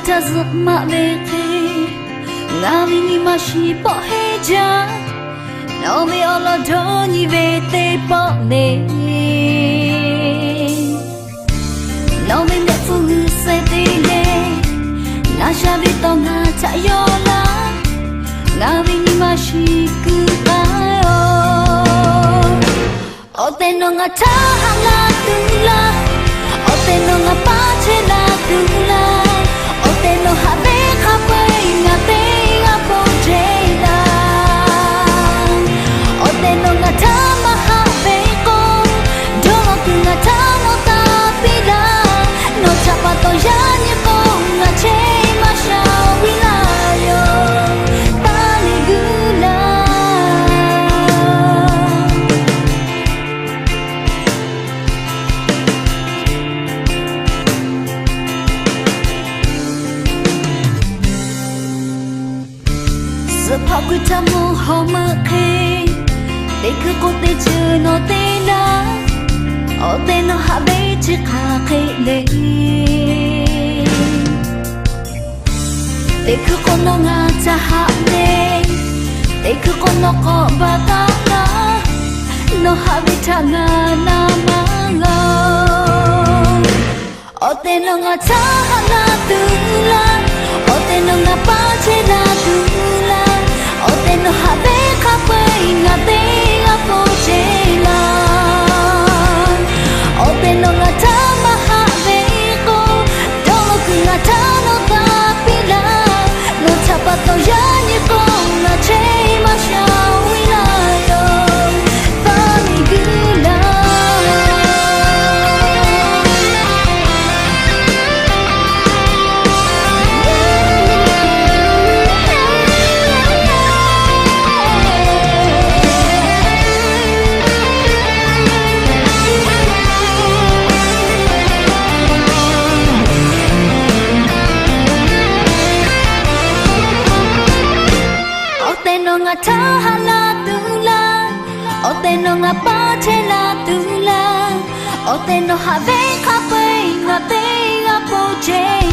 tazma beke Ngavi ni mashi po heja No me olo doni vete po ne No me me fu se te ne Na shabi to nga chayola Ngavi ni mashi kubai o te no nga taha la tula O te no nga pache la tula O te no habe kapai nga te nga pojela O te no nga tama habe ko Domo ku nga tamo tapila No chapato ya ni ko nga che masha wilayo Paligula Sepak ku tamu homa ke Te ku te chu no te la O te no habe chi ka ke le Te ku no nga cha ha ne Te ku no ko ba ta la No habe ta nga na ma lo O te no nga cha ha la tu la O te no nga pa che la tu la O te no habe kapai nga te nga po che la O te no nga tama habe ko Domo ku nga tano tapila No chapato ya ni ko nga che masha wilayo Paligula nga taha la tula O te no nga pache la tula O te no habe kapai nga te nga poche